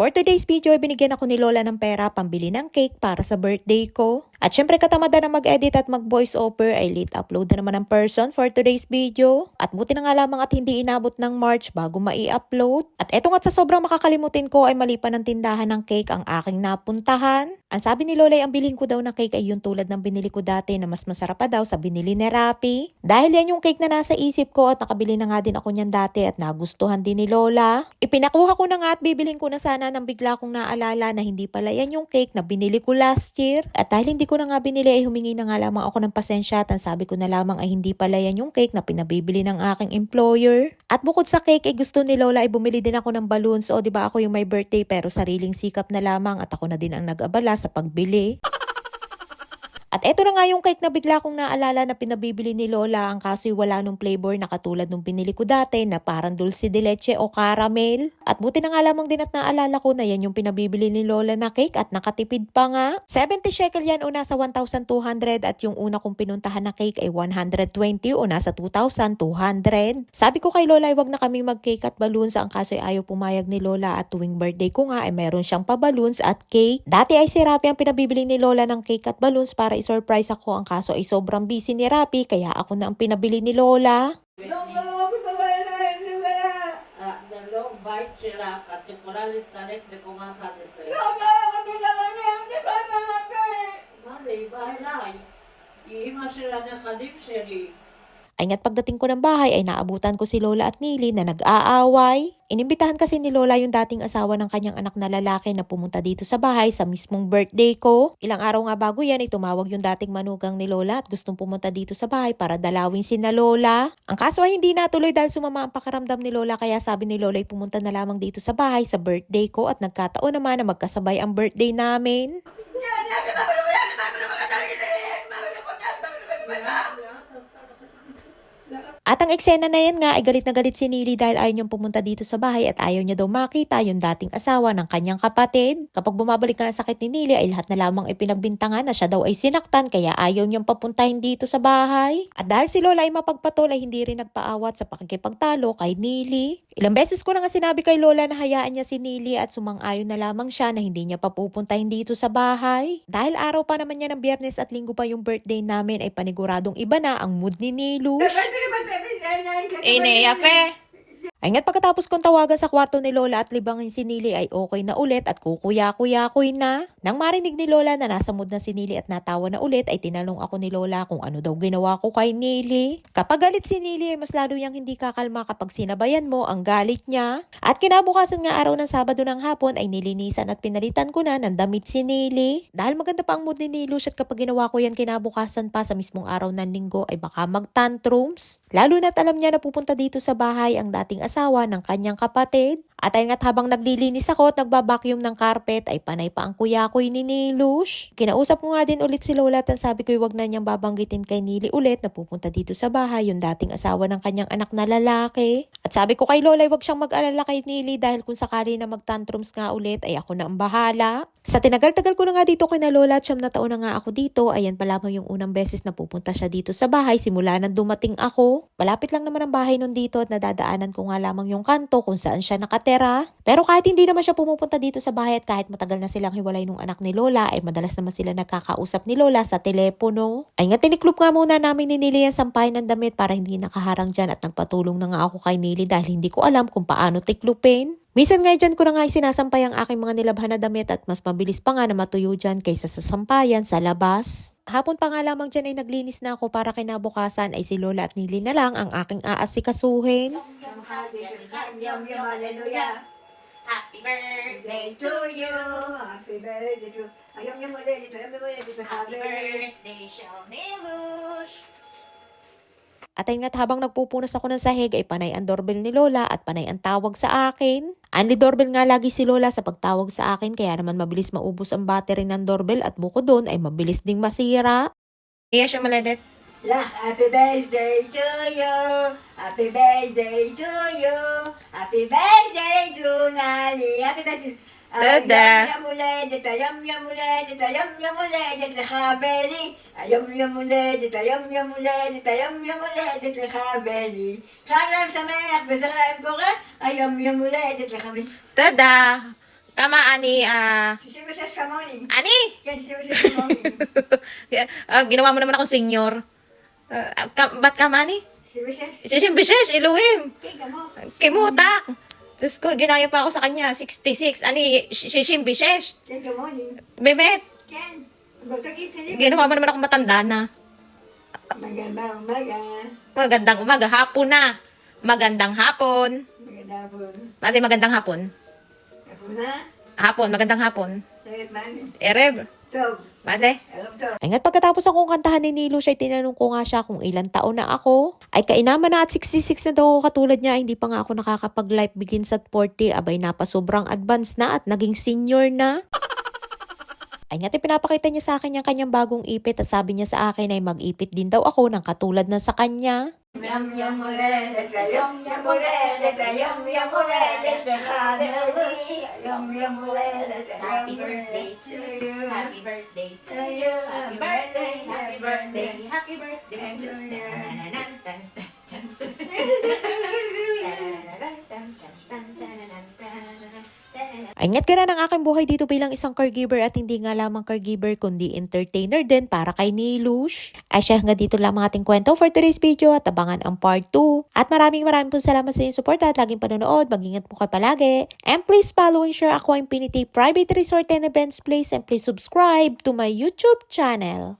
For today's video, binigyan ako ni Lola ng pera pambili ng cake para sa birthday ko. At syempre katamada na mag-edit at mag-voice over ay late upload na naman ng person for today's video. At buti na nga lamang at hindi inabot ng March bago mai-upload. At eto nga't sa sobrang makakalimutin ko ay mali pa ng tindahan ng cake ang aking napuntahan. Ang sabi ni Lola ay ang bilhin ko daw na cake ay yung tulad ng binili ko dati na mas masarap pa daw sa binili ni Rappi. Dahil yan yung cake na nasa isip ko at nakabili na nga din ako niyan dati at nagustuhan din ni Lola. Ipinakuha ko na nga at bibilhin ko na sana nang bigla kong naalala na hindi pala yan yung cake na binili ko last year. At dahil hindi ko na nga binili ay humingi na nga lamang ako ng pasensya at ang sabi ko na lamang ay hindi pala yan yung cake na pinabibili ng aking employer. At bukod sa cake ay gusto ni Lola ay bumili din ako ng balloons o diba ako yung may birthday pero sariling sikap na lamang at ako na din ang nag-abala sa pagbili. At eto na nga yung cake na bigla kong naalala na pinabibili ni Lola, ang kaso'y wala nung flavor na katulad nung binili ko dati na parang dulce de leche o caramel. At buti na nga lamang din at naalala ko na yan yung pinabibili ni Lola na cake at nakatipid pa nga. 70 shekel yan o nasa 1,200 at yung una kong pinuntahan na cake ay 120 o nasa 2,200. Sabi ko kay Lola ay wag na kami mag-cake at balloons, ang kaso'y ayaw pumayag ni Lola at tuwing birthday ko nga ay meron siyang pa-balloons at cake. Dati ay si Rappi ang pinabibili ni Lola ng cake at balloons para surprise ako, ang kaso ay sobrang busy ni Rappi kaya ako na ang pinabili ni Lola. זה לא בית שלך, את יכולה להסתלק בקומה 11. מה זה, היא באה אליי. היא אמא של הנכדים שלי. Ay nga't pagdating ko ng bahay ay naabutan ko si Lola at Nili na nag-aaway. Inimbitahan kasi ni Lola yung dating asawa ng kanyang anak na lalaki na pumunta dito sa bahay sa mismong birthday ko. Ilang araw nga bago yan ay tumawag yung dating manugang ni Lola at gustong pumunta dito sa bahay para dalawin si na Lola. Ang kaso ay hindi natuloy dahil sumama ang pakaramdam ni Lola kaya sabi ni Lola ay pumunta na lamang dito sa bahay sa birthday ko at nagkataon naman na magkasabay ang birthday namin. At ang eksena na yan nga ay galit na galit si Nili dahil ayaw niyang pumunta dito sa bahay at ayaw niya daw makita yung dating asawa ng kanyang kapatid. Kapag bumabalik nga ang sakit ni Nili ay lahat na lamang ipinagbintangan na siya daw ay sinaktan kaya ayaw niyang papuntahin dito sa bahay. At dahil si Lola ay mapagpatol ay hindi rin nagpaawat sa pakikipagtalo kay Nili. Ilang beses ko na nga sinabi kay Lola na hayaan niya si Nili at sumang-ayon na lamang siya na hindi niya papupuntahin dito sa bahay. Dahil araw pa naman niya ng Biyernes at Linggo pa yung birthday namin ay paniguradong iba na ang mood ni Nilush. Yafe! Ay nga't pagkatapos kong tawagan sa kwarto ni Lola at libangin si Nili ay okay na ulit at kukuya-kuya-kuy na. Nang marinig ni Lola na nasa mood na si Nili at natawa na ulit ay tinanong ako ni Lola kung ano daw ginawa ko kay Nili. Kapag galit si Nili ay mas lalo yang hindi kakalma kapag sinabayan mo ang galit niya. At kinabukasan nga araw ng Sabado ng hapon ay nilinisan at pinalitan ko na ng damit si Nili. Dahil maganda pa ang mood ni Nilush at kapag ginawa ko yan kinabukasan pa sa mismong araw ng Linggo ay baka mag-tantrums. Lalo na't alam niya na pupunta dito sa bahay ang dating asawa ng kanyang kapatid. At ay nga't habang naglilinis ako at nagbabacuum ng carpet ay panay pa ang kuya-kuy ni Nilush. Kinausap ko nga din ulit si Lola at sabi ko wag na niyang babanggitin kay Nili ulit na pupunta dito sa bahay yung dating asawa ng kanyang anak na lalaki. At sabi ko kay Lola wag siyang mag-alala kay Nili dahil kung sakali na mag-tantrums nga ulit ay ako na ang bahala. Sa tinagal-tagal ko na nga dito kay na Lola at 9 na taon na nga ako dito, ayan pa lamang yung unang beses na pupunta siya dito sa bahay simula nang dumating ako. Malapit lang naman ang bahay nun dito at nadadaanan ko nga lamang yung kanto kung saan siya nakatera. Pero kahit hindi naman siya pumupunta dito sa bahay at kahit matagal na silang hiwalay nung anak ni Lola ay madalas naman sila nagkakausap ni Lola sa telepono. Ay nga tiniklop nga muna namin ni Nili ang sampay ng damit para hindi nakaharang dyan at nagpatulong na nga ako kay Nili dahil hindi ko alam kung paano tiklupin. Minsan nga dyan ko na nga isinasampay ang aking mga nilabhan na damit at mas mabilis pa nga na matuyo dyan kaysa sa sampayan sa labas. Hapon pa nga lamang dyan ay naglinis na ako para kinabukasan ay si Lola at Nili na lang ang aking aasikasuhin. Happy birthday to you. Happy birthday to you. Happy birthday, Nilush. At ay nga't habang nagpupunas ako ng sahig ay panay ang doorbell ni Lola at panay ang tawag sa akin. Only doorbell nga lagi si Lola sa pagtawag sa akin kaya naman mabilis maubos ang battery ng doorbell at bukod doon ay mabilis ding masira. Iya siya maladet. Happy birthday to you. Happy birthday to you. Happy birthday to Nani. Happy birthday. Tada! Yum ulit, yum ulit, yum ulit, lekabeli. Yum ulit, yum ulit, yum ulit, lekabeli. Salam sameach, bezarayim koreh. Yum ulit, lekabeli. Tada! Kama, Sisibuses ka morning. ani? Yan, sisibuses ka morning. Ginawa mo naman ako senior. Ba't kama, ani? Sisibuses. Sisimbises, iluwim. Kaya mo. Kimutak. Tapos ko, ginaya pa ako sa kanya, 66. Ani, sisimbises. Kaya morning. Bemet, Ken. Magtagis na ginawa mo naman ako matanda na. Magandang umaga. Magandang umaga, hapon na. Magandang hapon. Magandang hapon. Kasi magandang hapon. Ako na. Hapon, magandang hapon. Sayat man. Ereb. Tob. Base? Alam to. Ay nga't pagkatapos akong kantahan ni Nilo siya, tinanong ko nga siya kung ilang taon na ako. Ay kainaman na at 66 na daw ako katulad niya, hindi pa nga ako nakakapag-life begins at 40. Abay sobrang advanced na at naging senior na. Ay nga't pinapakita niya sa akin yung kanyang bagong ipit at sabi niya sa akin ay mag-ipit din daw ako ng katulad na sa kanya. Yum yum ulit, yum yum ulit, yum yum ulit, Happy yum yum ulit, Happy birthday to you, happy birthday to you, happy birthday, happy birthday, happy birthday to you. Ay nga't gana ng aking buhay dito bilang isang caregiver at hindi nga lamang caregiver kundi entertainer din para kay Nilush. Ay siya nga dito lang ang ating kwento for today's video at abangan ang part 2. At maraming po salamat sa inyong support at laging panonood. Mag-ingat po kayo palagi. And please follow and share Aqua Infinity Private Resort and Events Place and please subscribe to my YouTube channel.